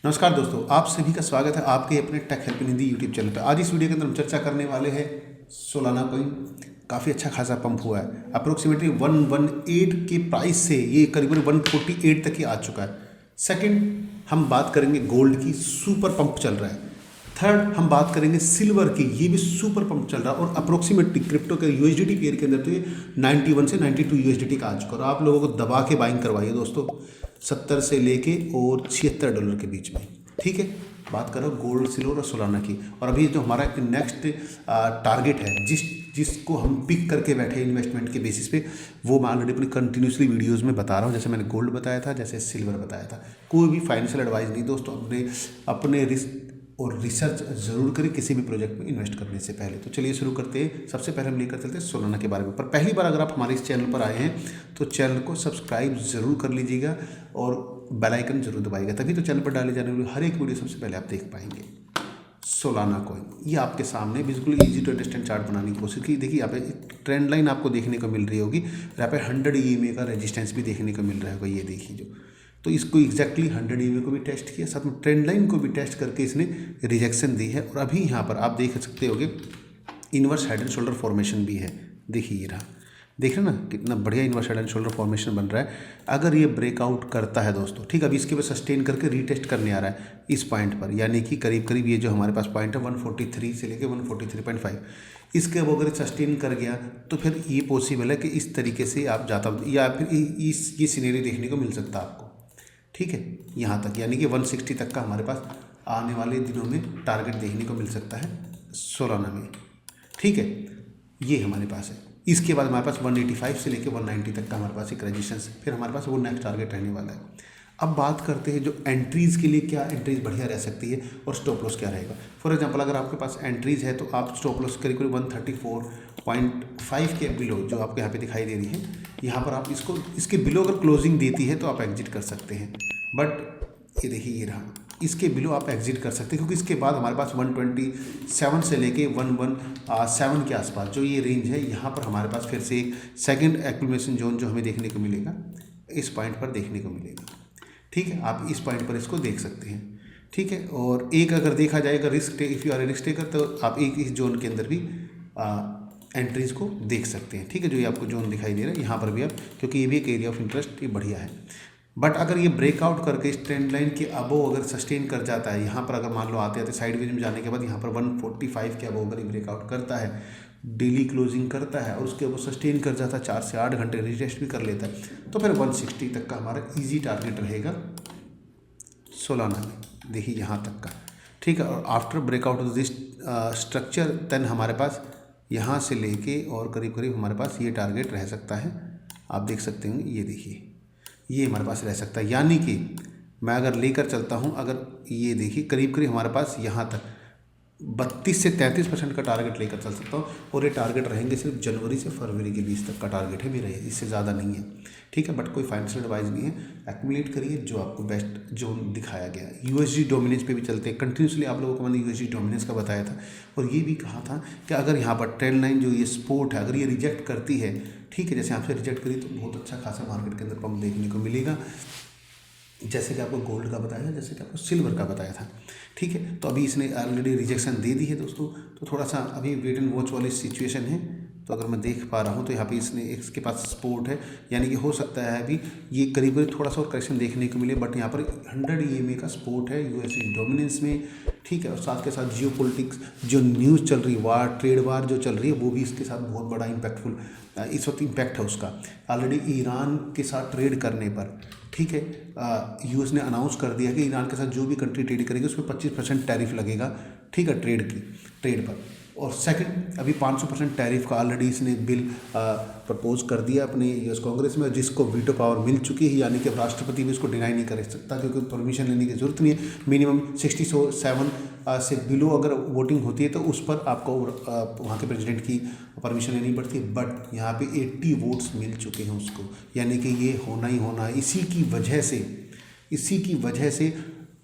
नमस्कार दोस्तों, आप सभी का स्वागत है आपके अपने tech help in Hindi YouTube channel पर। आज इस वीडियो के अंदर हम चर्चा करने वाले हैं सोलाना कॉइन। काफ़ी अच्छा खासा पंप हुआ है, अप्रोक्सीमेटली 118 के प्राइस से ये करीबन 148 तक ही आ चुका है। सेकंड, हम बात करेंगे गोल्ड की, सुपर पंप चल रहा है। थर्ड, हम बात करेंगे सिल्वर की, ये भी सुपर पंप चल रहा है और अप्रोक्सीमेटली क्रिप्टो के यूएसडीटी पेयर के अंदर तो ये 91 से 92 यूएसडीटी का आ चुका है। और आप लोगों को दबा के बाइंग करवाइए दोस्तों, 70 से लेके और $76 के बीच में। ठीक है, बात करो गोल्ड, सिल्वर और सोलाना की। और अभी जो हमारा नेक्स्ट टारगेट है, जिसको हम पिक करके बैठे इन्वेस्टमेंट के बेसिस पे, वो मैं ऑलरेडी अपनी कंटिन्यूसली वीडियोस में बता रहा हूँ। जैसे मैंने गोल्ड बताया था, जैसे सिल्वर बताया था। कोई भी फाइनेंशियल एडवाइस नहीं दोस्तों, अपने रिस्क और रिसर्च ज़रूर करें किसी भी प्रोजेक्ट में इन्वेस्ट करने से पहले। तो चलिए शुरू करते हैं। सबसे पहले हम लेकर चलते हैं सोलाना के बारे में। पर पहली बार अगर आप हमारे इस चैनल पर आए हैं तो चैनल को सब्सक्राइब ज़रूर कर लीजिएगा और बेल आइकन जरूर दबाइएगा, तभी तो चैनल पर डाले जाने वाले हर एक वीडियो सबसे पहले आप देख पाएंगे। सोलाना कॉइन ये आपके सामने बिल्कुल इजी टू अंडरस्टैंड चार्ट बनाने की कोशिश की। देखिए यहाँ पे ट्रेंड लाइन आपको देखने को मिल रही होगी, यहाँ पे 100 EMA का रेजिस्टेंस भी देखने को मिल रहा होगा। ये देखिए जो, तो इसको एग्जैक्टली 100 EMA को भी टेस्ट किया, साथ में ट्रेंड लाइन को भी टेस्ट करके इसने रिजेक्शन दी है। और अभी यहाँ पर आप देख सकते होगे inverse head and shoulder formation भी है। देखिए ये रहा, देख रहे ना कितना बढ़िया inverse head and shoulder formation बन रहा है। अगर ये ब्रेकआउट करता है दोस्तों, ठीक है, अभी इसके बाद सस्टेन करके रीटेस्ट करने आ रहा है इस पॉइंट पर, यानी कि करीब करीब ये जो हमारे पास पॉइंट है 143 से लेके 143.5, इसके अब अगर सस्टेन कर गया तो फिर ये पॉसिबल है कि इस तरीके से आप जाता, या फिर ये सीनरी देखने को मिल सकता है आपको। ठीक है, यहाँ तक यानी कि 160 तक का हमारे पास आने वाले दिनों में टारगेट देखने को मिल सकता है सोलाना में। ठीक है, ये हमारे पास है। इसके बाद हमारे पास 185 से लेकर 190 तक का हमारे पास एक रेजिस्टेंस, फिर हमारे पास वो नेक्स्ट टारगेट रहने वाला है। अब बात करते हैं जो एंट्रीज़ के लिए, क्या एंट्रीज बढ़िया रह सकती है और स्टॉप लॉस क्या रहेगा। फॉर एग्जांपल अगर आपके पास एंट्रीज है तो आप स्टॉप लॉस करीब करीब 134.5 के बिलो जो आपको यहाँ पे दिखाई दे रही है, यहाँ पर आप इसको, इसके बिलो अगर क्लोजिंग देती है तो आप एग्जिट कर सकते हैं। बट ये देखिए ये रहा, इसके बिलो आप एग्जिट कर सकते हैं, क्योंकि इसके बाद हमारे पास 127 से लेके 117 के आसपास जो ये रेंज है, यहाँ पर हमारे पास फिर से एक सेकंड एक्यूमुलेशन जोन जो हमें देखने को मिलेगा, इस पॉइंट पर देखने को मिलेगा। ठीक है, आप इस पॉइंट पर इसको देख सकते हैं। ठीक है, और एक अगर देखा जाएगा risk, if you are risk taker, तो आप एक इस जोन के अंदर भी एंट्रीज को देख सकते हैं। ठीक है, जो ये आपको जोन दिखाई दे रहा है यहाँ पर भी आप, क्योंकि ये भी एक एरिया ऑफ इंटरेस्ट, ये बढ़िया है। बट अगर ये ब्रेकआउट करके इस ट्रेंड लाइन के अबोव अगर सस्टेन कर जाता है, यहाँ पर अगर मान लो आते आते साइड वेज में जाने के बाद यहाँ पर 145 के अबोव अगर ये ब्रेकआउट करता है, डेली क्लोजिंग करता है और उसके अबोव सस्टेन कर जाता है, 4 से 8 घंटे रिटेस्ट भी कर लेता है, तो फिर 160 तक का हमारा ईजी टारगेट रहेगा सोलाना में। देखिए यहाँ तक का। ठीक है, और after breakout of this structure then हमारे पास यहाँ से लेके और करीब करीब हमारे पास ये टारगेट रह सकता है। आप देख सकते हैं, ये देखिए ये हमारे पास रह सकता है, यानी कि मैं अगर लेकर चलता हूँ, अगर ये देखिए करीब करीब हमारे पास यहाँ तक 32 से 33% का टारगेट लेकर चल सकता हूँ। और ये टारगेट रहेंगे सिर्फ जनवरी से फरवरी के बीच तक का टारगेट है मेरा, इससे ज़्यादा नहीं है। ठीक है, बट कोई फाइनेंशियल एडवाइस नहीं है, एक्यूमुलेट करिए जो आपको बेस्ट जोन दिखाया गया। यूएसडी डोमिनेंस पे भी चलते हैं कंटिन्यूसली, आप लोगों को मैंने यूएसडी डोमिनेंस का बताया था और ये भी कहा था कि अगर यहाँ पर ट्रेंड लाइन जो ये सपोर्ट है, अगर ये रिजेक्ट करती है, ठीक है, जैसे आपसे रिजेक्ट करी, तो बहुत अच्छा खासा मार्केट के अंदर पंप देखने को मिलेगा, जैसे कि आपको गोल्ड का बताया था, जैसे कि आपको सिल्वर का बताया था। ठीक है, तो अभी इसने ऑलरेडी रिजेक्शन दे दी है दोस्तों, तो थोड़ा सा अभी वेट एंड वॉच वाली सिचुएशन है। तो अगर मैं देख पा रहा हूँ तो यहाँ पे इसके पास सपोर्ट है, यानी कि हो सकता है अभी ये करीब करीब थोड़ा सा और करेक्शन देखने को मिले, बट यहाँ पर 100 EMA का सपोर्ट है यूएसडी डोमिनेंस में। ठीक है, और साथ के साथ जियो पॉलिटिक्स जो न्यूज़ चल रही है, वार, ट्रेड वार जो चल रही है, वो भी इसके साथ बहुत बड़ा इम्पैक्टफुल इस वक्त इम्पैक्ट है उसका। ऑलरेडी ईरान के साथ ट्रेड करने पर, ठीक है, यूएस ने अनाउंस कर दिया कि ईरान के साथ जो भी कंट्री ट्रेड करेगी उस पर 25% टैरिफ लगेगा। ठीक है, ट्रेड पर। और सेकंड, अभी 500% टैरिफ का ऑलरेडी इसने बिल प्रपोज कर दिया अपने यूएस कांग्रेस में, जिसको वीटो पावर मिल चुकी है, यानी कि राष्ट्रपति भी इसको डिनाई नहीं कर सकता, क्योंकि परमिशन लेने की जरूरत नहीं है। मिनिमम 67 से बिलो अगर वोटिंग होती है तो उस पर आपको वहाँ के प्रेसिडेंट की परमिशन लेनी पड़ती है। बट यहाँ पे 80 वोट्स मिल चुके हैं उसको, यानी कि ये होना ही होना है। इसी की वजह से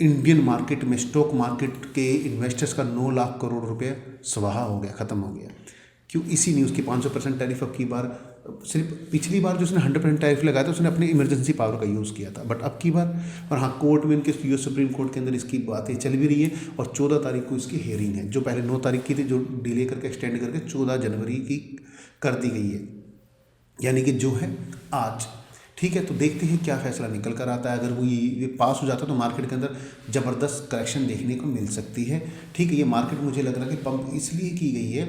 इंडियन मार्केट में, स्टॉक मार्केट के इन्वेस्टर्स का 9 लाख करोड़ रुपए स्वाहा हो गया, ख़त्म हो गया। क्यों? इसी न्यूज़ की 500% टैरिफ अब की बार सिर्फ पिछली बार जो उसने 100% टैरिफ लगाया था उसने अपने इमरजेंसी पावर का यूज़ किया था, बट अब की बार और हाँ कोर्ट में इनके यूएस सुप्रीम कोर्ट के अंदर इसकी बातें चल भी रही है और 14 तारीख को इसकी हेयरिंग है, जो पहले 9 तारीख की थी, जो डिले करके एक्सटेंड करके 14 जनवरी की कर दी गई है, यानी कि जो है आज। ठीक है, तो देखते हैं क्या फैसला निकल कर आता है। अगर वो ये पास हो जाता है तो मार्केट के अंदर ज़बरदस्त करेक्शन देखने को मिल सकती है। ठीक है, ये मार्केट मुझे लग रहा है कि पंप इसलिए की गई है,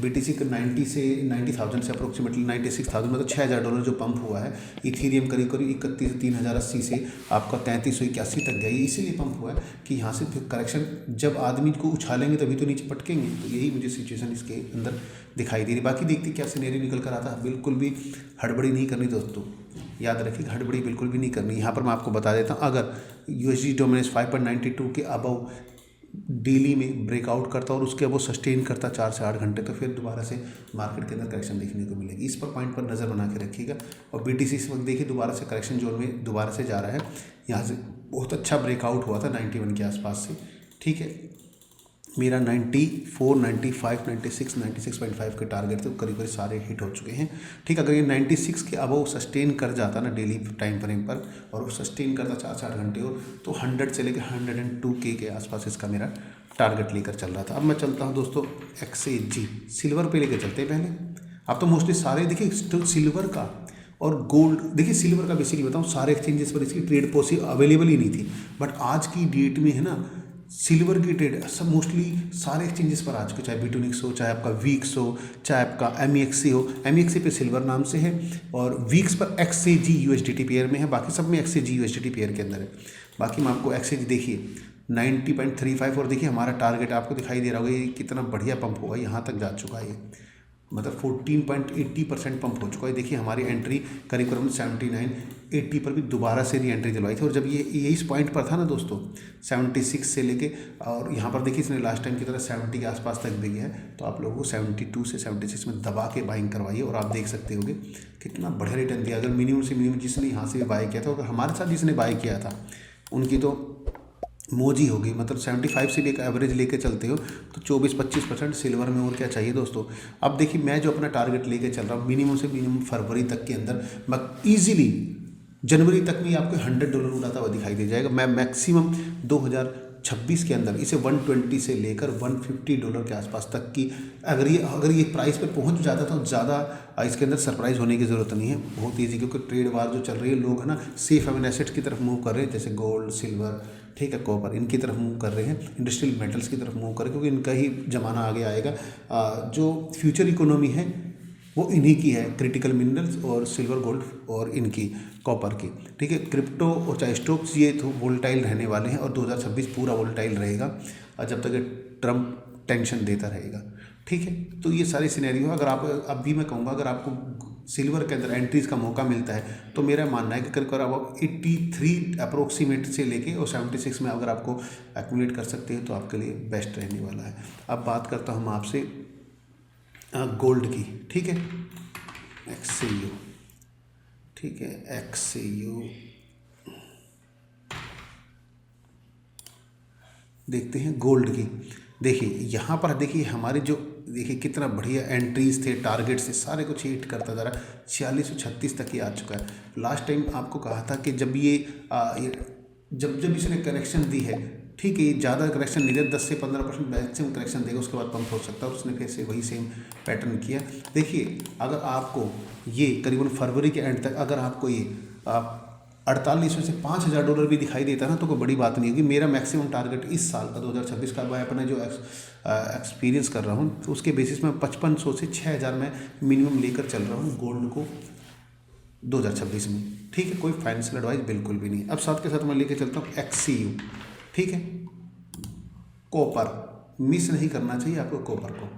बीटीसी का 90 से 90,000 से अप्रोक्सीमेटली 96,000 मतलब $6,000 जो पंप हुआ है। इथीरियम करीब करीब 31 से 3,080 से आपका 3381 तक गई, इसीलिए पंप हुआ है कि यहाँ से फिर करेक्शन जब आदमी को उछालेंगे तभी तो नीचे पटकेंगे। तो यही मुझे सिचुएशन इसके अंदर दिखाई दे रही। बाकी देखते क्या सिनेरियो निकल कर आता है। बिल्कुल भी हड़बड़ी नहीं करनी दोस्तों, याद रखिए हड़बड़ी बिल्कुल भी नहीं करनी। यहाँ पर मैं आपको बता देता हूँ, अगर यूएसडी डोमिनेंस 5.92 के अबव डेली में ब्रेकआउट करता और उसके अबव सस्टेन करता 4 से 8 घंटे, तो फिर दोबारा से मार्केट के अंदर करेक्शन देखने को मिलेगी। इस पर पॉइंट पर नज़र बना के रखिएगा। और बीटीसी इस वक्त देखिए दोबारा से करेक्शन जोन में दोबारा से जा रहा है। यहाँ से बहुत अच्छा ब्रेकआउट हुआ था 91 के आसपास से। ठीक है, मेरा 94, 95, 96, 96.5 के टारगेट थे, करीब करीब सारे हिट हो चुके हैं। ठीक, अगर ये 96 के अबव सस्टेन कर जाता ना डेली टाइम फ्रेम पर और वो सस्टेन करता 4 से 8 घंटे और, तो 100 से लेकर 102 के आसपास इसका मेरा टारगेट लेकर चल रहा था। अब मैं चलता हूँ दोस्तों XAG सिल्वर पे लेकर चलते हैं पहले। अब तो मोस्टली सारे देखिए सिल्वर का और गोल्ड, देखिए सिल्वर का बेसिकली बताऊँ, सारे एक्सचेंजेस पर इसकी ट्रेड पॉलिसी अवेलेबल ही नहीं थी, बट आज की डेट में है ना सिल्वर की ट्रेड सब मोस्टली सारे एक्सचेंजेस पर आ चुके, चाहे बिटोनिक्स हो, चाहे आपका वीक्स हो, चाहे आपका MEXC हो। MEXC पे सिल्वर नाम से है और वीक्स पर XAG USDT पेयर में है, बाकी सब में XAG USDT पेयर के अंदर है। बाकी मैं आपको XAG देखिए 90.35 और देखिए हमारा टारगेट आपको दिखाई दे रहा होगा, ये कितना बढ़िया पंप होगा, यहाँ तक जा चुका है ये, मतलब 14.80% पंप हो चुका है। देखिए हमारी एंट्री करीब करीब 79-80 पर भी दोबारा से री एंट्री दिलवाई थी, और जब ये इस पॉइंट पर था ना दोस्तों 76 से लेके, और यहाँ पर देखिए इसने लास्ट टाइम की तरह 70 के आसपास तक भी है, तो आप लोगों को 72 से 76 में दबा के बाइंग करवाइए और आप देख सकते होंगे कितना बढ़िया रिटर्न दिया। अगर मिनिमम से मिनिमम जिसने यहाँ से भी बाय किया था, अगर हमारे साथ जिसने बाय किया था उनकी तो मोजी होगी, मतलब 75 से भी एक एवरेज लेके चलते हो तो 24-25% सिल्वर में और क्या चाहिए दोस्तों। अब देखिए मैं जो अपना टारगेट लेके चल रहा हूँ मिनिमम से मिनिमम फरवरी तक के अंदर, मैं ईजिली जनवरी तक में आपको $100 उड़ाता हुआ दिखाई दे जाएगा। मैं मैक्सिमम 2026 के अंदर इसे 120 से लेकर $150 के आसपास तक की, अगर ये प्राइस पर पहुंच जाता तो ज़्यादा इसके अंदर सरप्राइज़ होने की ज़रूरत नहीं है, बहुत ईजी, क्योंकि ट्रेड वार जो चल रही है, लोग है ना सेफ हेवन एसेट्स की तरफ मूव कर रहे हैं, जैसे गोल्ड, सिल्वर, ठीक है, कॉपर, इनकी तरफ मूव कर रहे हैं, इंडस्ट्रियल मेटल्स की तरफ मूव कर रहे हैं, क्योंकि इनका ही ज़माना आगे आएगा। जो फ्यूचर इकोनॉमी है वो इन्हीं की है, क्रिटिकल मिनरल्स और सिल्वर, गोल्ड और इनकी कॉपर की। ठीक है, क्रिप्टो और चाहे स्टॉक्स ये तो वोलेटाइल रहने वाले हैं और 2026 पूरा वोलेटाइल रहेगा जब तक ट्रम्प टेंशन देता रहेगा। ठीक है, तो ये सारी सिनेरियो, अगर आप अब भी मैं कहूँगा अगर आपको सिल्वर के अंदर एंट्रीज़ का मौका मिलता है तो मेरा मानना है कि करीब करीब आप 83 अप्रोक्सीमेट से लेके और 76 में अगर आपको एक्यूमुलेट कर सकते हैं तो आपके लिए बेस्ट रहने वाला है। अब बात करता हूँ मैं आपसे गोल्ड की। ठीक है, XAU, ठीक है, XAU देखते हैं गोल्ड की। देखिए यहाँ पर देखिए हमारे जो देखिए कितना बढ़िया एंट्रीज थे, टारगेट्स थे, सारे कुछ हिट करता जा रहा है, 4636 तक ही आ चुका है। लास्ट टाइम आपको कहा था कि जब ये जब इसने करेक्शन दी है, ठीक है, ज़्यादा करेक्शन नहीं दिया, 10 से 15% मैक्सिमम करेक्शन देगा, उसके बाद पंप हो सकता है, और उसने फिर से वही सेम पैटर्न किया। देखिए अगर आपको ये करीबन फरवरी के एंड तक अगर आपको ये 48 में से $5,000 भी दिखाई देता ना तो कोई बड़ी बात नहीं होगी। मेरा मैक्सिमम टारगेट इस साल का 2026 का मैं अपना जो एक्सपीरियंस कर रहा हूँ तो उसके बेसिस में 5500 से 6000 में मिनिमम लेकर चल रहा हूँ गोल्ड को 2026 में। ठीक है, कोई फाइनेंशियल एडवाइस बिल्कुल भी नहीं। अब साथ के साथ मैं लेकर चलता हूँ XCU। ठीक है, कॉपर मिस नहीं करना चाहिए आपको कॉपर को,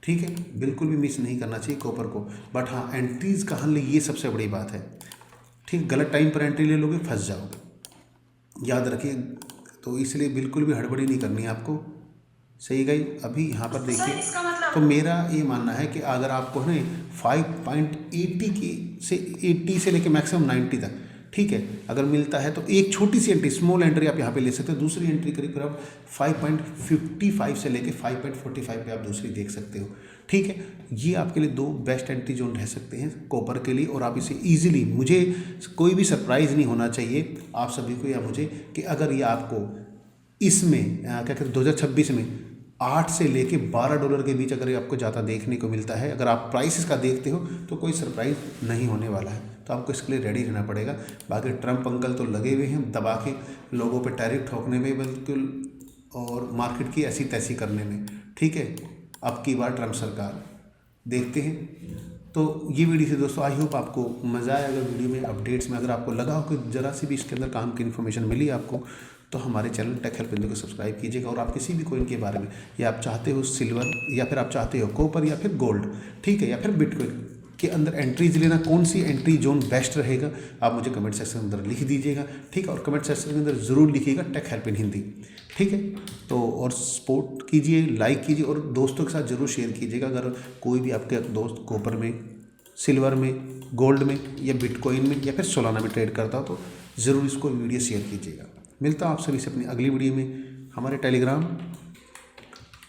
ठीक है, बिल्कुल भी मिस नहीं करना चाहिए कॉपर को। बट हाँ, एंट्रीज कहाँ ले, ये सबसे बड़ी बात है। ठीक, गलत टाइम पर एंट्री ले लोगे फंस जाओगे, याद रखिए। तो इसलिए बिल्कुल भी हड़बड़ी नहीं करनी है आपको। सही गई। अभी यहाँ पर देखिए, तो मेरा ये मानना है कि अगर आपको है ना 5.80 की से 80 से लेकर मैक्सिमम 90 तक, ठीक है। अगर मिलता है तो एक छोटी सी एंट्री, स्मॉल एंट्री आप यहाँ पे ले सकते हो। दूसरी एंट्री करीब आप 5.55 से लेके 5.45 पे आप दूसरी देख सकते हो, ठीक है। ये आपके लिए 2 बेस्ट एंट्री जोन रह सकते हैं कॉपर के लिए, और आप इसे ईजिली, मुझे कोई भी सरप्राइज़ नहीं होना चाहिए आप सभी को या मुझे, कि अगर ये आपको इसमें क्या कहते हैं 2026 में 8 से लेके $12 के बीच अगर आपको ज़्यादा देखने को मिलता है, अगर आप प्राइसेस का देखते हो तो कोई सरप्राइज़ नहीं होने वाला है, तो आपको इसके लिए रेडी रहना पड़ेगा। बाकी ट्रम्प अंकल तो लगे हुए हैं दबा के लोगों पे टैरिफ ठोकने में बिल्कुल, और मार्केट की ऐसी तैसी करने में, ठीक है। अब की बार ट्रम्प सरकार देखते हैं। तो ये वीडियो से दोस्तों आई होप आपको मज़ा आया। अगर वीडियो में अपडेट्स में अगर आपको लगा हो कि ज़रा सी भी इसके अंदर काम की इन्फॉर्मेशन मिली आपको, तो हमारे चैनल टेक हेल्प इंडिया को सब्सक्राइब कीजिएगा। और आप किसी भी कॉइन के बारे में, या आप चाहते हो सिल्वर, या फिर आप चाहते हो कॉपर, या फिर गोल्ड, ठीक है, या फिर बिटकॉइन के अंदर एंट्रीज लेना, कौन सी एंट्री जोन बेस्ट रहेगा, आप मुझे कमेंट सेक्शन के अंदर लिख दीजिएगा, ठीक है। और कमेंट सेक्शन के अंदर ज़रूर लिखिएगा टेक हेल्प इन हिंदी, ठीक है। तो और सपोर्ट कीजिए, लाइक कीजिए, और दोस्तों के साथ ज़रूर शेयर कीजिएगा। अगर कोई भी आपके दोस्त कॉपर में, सिल्वर में, गोल्ड में, या बिटकॉइन में, या फिर सोलाना में ट्रेड करता हो, तो ज़रूर इसको वीडियो शेयर कीजिएगा। मिलता हूँ आप सभी से अपनी अगली वीडियो में। हमारे Telegram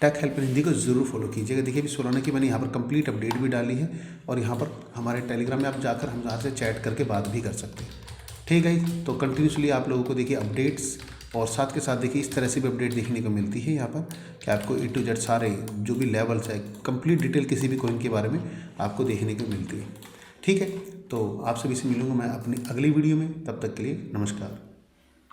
tech help in Hindi को ज़रूर फॉलो कीजिएगा। देखिए अभी सोलाना की मैंने यहाँ पर कंप्लीट अपडेट भी डाली है, और यहाँ पर हमारे टेलीग्राम में आप जाकर हम यहाँ से चैट करके बात भी कर सकते हैं, ठीक है। तो कंटिन्यूसली आप लोगों को देखिए अपडेट्स, और साथ के साथ देखिए इस तरह से भी अपडेट देखने को मिलती है यहाँ पर, कि आपको A to Z सारे जो भी लेवल्स है, कंप्लीट डिटेल किसी भी कॉइन के बारे में आपको देखने को मिलती है, ठीक है। तो आप सभी से मिलूँगा मैं अपनी अगली वीडियो में, तब तक के लिए नमस्कार।